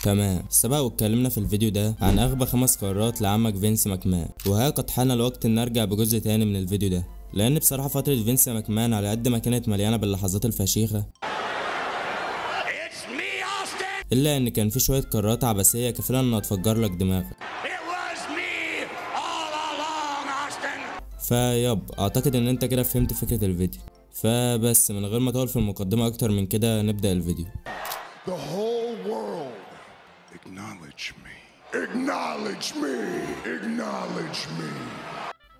تمام، سبق واتكلمنا في الفيديو ده عن اغبى 5 قرارات لعمك فينس ماكمان، وها قد حان الوقت ان نرجع بجزء تاني من الفيديو ده، لان بصراحه فتره فينس ماكمان على قد ما كانت مليانه باللحظات الفشيخه الا ان كان في شويه قرارات عبثيه كفيله انها تفجر لك دماغك. فيب اعتقد ان انت كده فهمت فكره الفيديو، فبس من غير ما اطول في المقدمه اكتر من كده نبدا الفيديو. The whole world acknowledge me. Acknowledge me. Acknowledge me.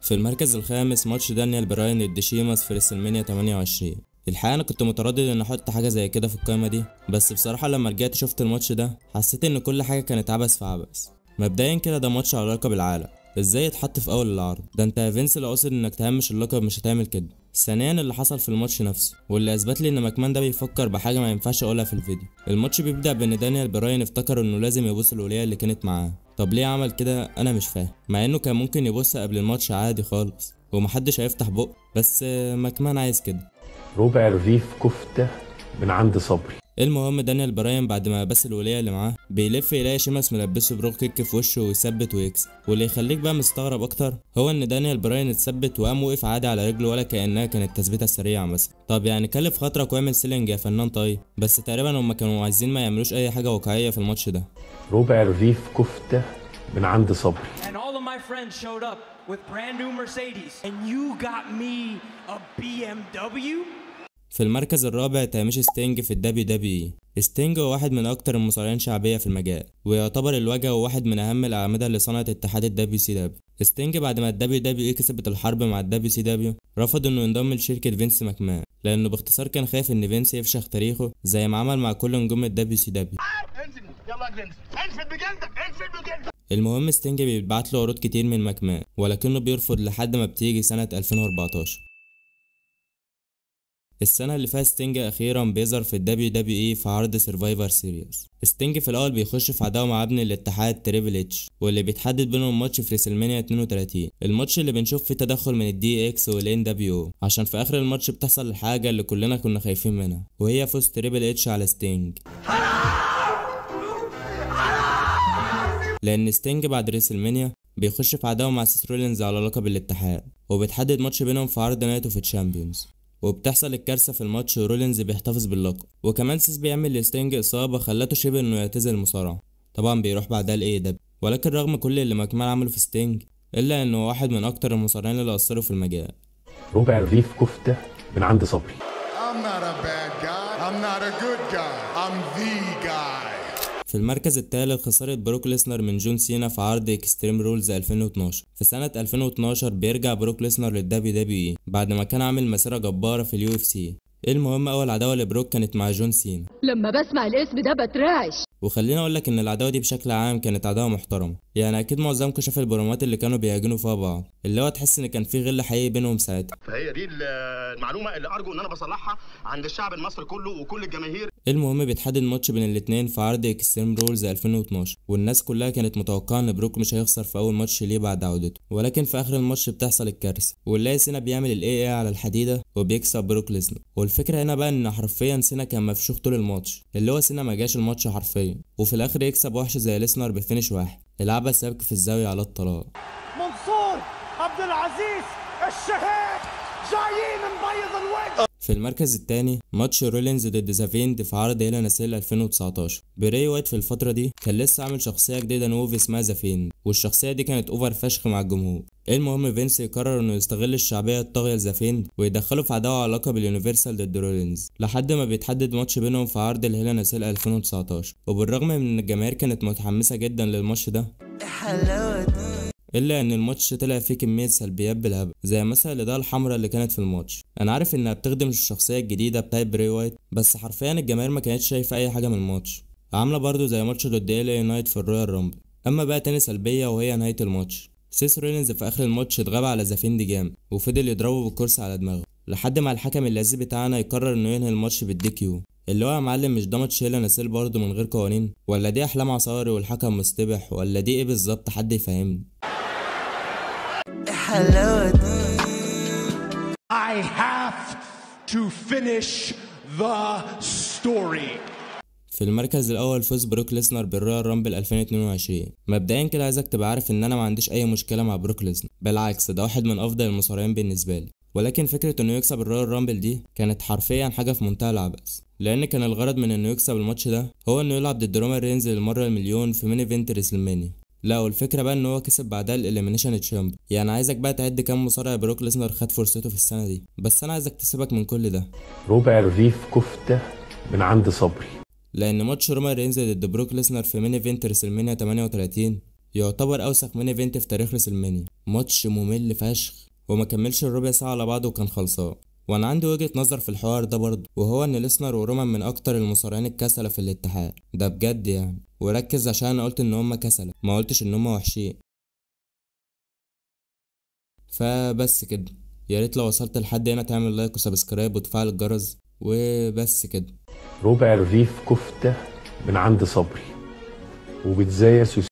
في المركز الخامس ماتش دانيال براين ضد شيماس في ريسلمانيا 28. الحقيقه انا كنت متردد ان احط حاجه زي كده في القائمه دي، بس بصراحه لما رجعت شفت الماتش ده حسيت ان كل حاجه كانت عبث في عبث. مبدئيا كده ده ماتش على لقب العالم، ازاي يتحط في اول العرض؟ ده انت يا فينس لو قصد انك تهمش اللقب مش هتعمل كده. ثانيا اللي حصل في الماتش نفسه واللي اثبت لي ان ماكمان ده بيفكر بحاجه ما ينفعش اقولها في الفيديو. الماتش بيبدا بان دانيال براين افتكر انه لازم يبوس الوليه اللي كانت معاه. طب ليه عمل كده؟ انا مش فاهم، مع انه كان ممكن يبوسها قبل الماتش عادي خالص ومحدش هيفتح بقه، بس ماكمان عايز كده. ربع رغيف كفته من عند صبري. المهم دانيال براين بعد ما بس الوليه اللي معاه بيلف يلاقي شيماس ملبسه برو كيك في وشه ويثبت ويكسب. واللي يخليك بقى مستغرب اكتر هو ان دانيال براين اتثبت وقام وقف عادي على رجله ولا كانها كانت تثبيته سريعه مثلا. طب يعني كلف خاطرك واعمل سيلينج يا فنان. طيب بس تقريبا هما كانوا عايزين ما يعملوش اي حاجه واقعيه في الماتش ده. ربع رغيف كفته من عند صبري. في المركز الرابع تهميش ستينج في الدبليو دبليو اي. ستينج هو واحد من اكتر المصارعين شعبيه في المجال، ويعتبر الواجهه وواحد من اهم الاعمده اللي صنعت اتحاد الدبليو سي دبليو. ستينج بعد ما الدبليو دبليو اي كسبت الحرب مع الدبليو سي دبليو رفض انه ينضم لشركه فينس ماكمان، لانه باختصار كان خايف ان فينس يفشخ تاريخه زي ما عمل مع كل نجوم الدبليو سي دبليو. المهم ستينج بيتبعت له عروض كتير من ماكمان ولكنه بيرفض لحد ما بتيجي سنه 2014. السنة اللي فيها ستينج أخيرا بيظهر في الدبليو دبليو اي في عرض سرفايفر سيريس. ستينج في الأول بيخش في عداوة مع ابن الاتحاد تريبل اتش، واللي بيتحدد بينهم ماتش في ريسلمانيا 32. الماتش اللي بنشوف فيه تدخل من الدي اكس والان دبليو عشان في آخر الماتش بتحصل الحاجة اللي كلنا كنا خايفين منها، وهي فوز تريبل اتش على ستينج. لأن ستينج بعد ريسلمانيا بيخش في عداوة مع سيس رولينز على لقب الاتحاد، وبيتحدد ماتش بينهم في عرض نايت اوف تشامبيونز. وبتحصل الكارثه في الماتش ورولينز بيحتفظ باللقب، وكمان سيس بيعمل لستينج اصابه خلته شبه انه يعتزل المصارعه. طبعا بيروح بعدها لاي دبليو، ولكن رغم كل اللي ماكمان عمله في ستينج الا انه واحد من اكتر المصارعين اللي اثروا في المجال. ربع رغيف كفته من عند صبري. I'm not a bad guy. I'm not a good guy. I'm the guy. في المركز الثالث خسارة بروك ليسنر من جون سينا في عرض اكستريم رولز 2012. في سنة 2012 بيرجع بروك ليسنر للدبليو دبليو اي بعد ما كان عامل مسيرة جبارة في اليو اف سي. المهم اول عداوة لبروك كانت مع جون سينا. لما بسمع الاسم ده بترعش. وخليني اقول لك ان العداوه دي بشكل عام كانت عداوه محترمه، يعني اكيد معظمكم شاف البرومات اللي كانوا بيهاجموا فيها بعض، اللي هو تحس ان كان في غل حقيقي بينهم ساعتها. فهي دي المعلومه اللي ارجو ان انا بصلحها عند الشعب المصري كله وكل الجماهير. المهم بيتحدد ماتش بين الاثنين في عرض اكستريم رولز 2012، والناس كلها كانت متوقعه ان بروك مش هيخسر في اول ماتش ليه بعد عودته، ولكن في اخر الماتش بتحصل الكارثه ونلاقي سينا بيعمل الاي على الحديده وبيكسب بروك ليسنر. والفكره هنا بقى ان حرفيا سينا كان مفشوخ طول الماتش، اللي هو سينا ما جاش الماتش حرفيا، وفي الاخر يكسب وحش زي ليسنر بفينش واحد يلعبها سابك في الزاويه على الطلاق. منصور عبد العزيز الشهيد جايين مبيض الوجه. في المركز الثاني ماتش رولينز ضد زافيند في عرض هيلا ناسيل 2019. براي وايت في الفتره دي كان لسه عامل شخصيه جديده نوفي اسمها زافيند، والشخصيه دي كانت اوفر فشخ مع الجمهور. المهم فينس يقرر انه يستغل الشعبيه الطاغيه لزافيند ويدخله في عداوه على لقب اليونيفرسال ضد رولينز لحد ما بيتحدد ماتش بينهم في عرض الهيلا ناسيل 2019. وبالرغم من ان الجماهير كانت متحمسه جدا للماتش ده الا ان الماتش طلع فيه كميه سلبيات بالهبل، زي مثلا الإضاءة الحمراء اللي كانت في الماتش. انا عارف انها بتخدم الشخصيه الجديده بتاعت براي وايت، بس حرفيا الجماهير ما كانتش شايفه اي حاجه من الماتش، عامله برضو زي ماتش ضد ال نايت في الرويال رامبل. اما بقى تاني سلبيه وهي نهايه الماتش، سيس رولينز في اخر الماتش اتغاب على زافيند جامد وفضل يضربه بالكرسي على دماغه لحد ما الحكم اللذيذ بتاعنا يقرر انه ينهي الماتش بالدي كيو. اللي هو يا معلم مش ده ماتش هيلا ناسيل برضه من غير قوانين؟ ولا دي احلام عصاري والحكم مستبح؟ ولا دي ايه بالظبط؟ حد يفهمني. I have to finish the story. في المركز الاول فوز بروك ليسنر بالرويال رامبل 2022. مبدئيا كده عايزك تبقى عارف ان انا ما عنديش اي مشكله مع بروك ليسنر، بالعكس ده واحد من افضل المصارعين بالنسبه لي، ولكن فكره انه يكسب الرويال رامبل دي كانت حرفيا حاجه في منتهى العبث، لان كان الغرض من انه يكسب الماتش ده هو انه يلعب ضد رومان رينز للمره المليون في مين ايفنت ريسلمانيا. لا والفكره بقى ان هو كسب بعدها الاليمينيشن تشامب. يعني عايزك بقى تعد كام مصارع بروك ليسنر خد فرصته في السنه دي، بس انا عايزك تسيبك من كل ده. ربع رغيف كفتة من عند صبري. لان ماتش رومان رينز ضد بروك ليسنر في مين ايفنت ريسلمانيا 38 يعتبر اوسخ مين ايفنت في تاريخ ريسلمانيا. ماتش ممل فشخ وما كملش الربع ساعه على بعضه وكان خلصان. وانا عندي وجهة نظر في الحوار ده برضه، وهو ان ليسنر ورومان من اكتر المصارعين الكسلة في الاتحاد ده بجد يعني. وركز عشان انا قلت ان هما كسلة، ما قلتش ان هما وحشين. فبس كده، يا ريت لو وصلت لحد هنا تعمل لايك وسبسكرايب وتفعل الجرس، وبس كده. ربع رغيف كفتة من عند صبري وبتزايا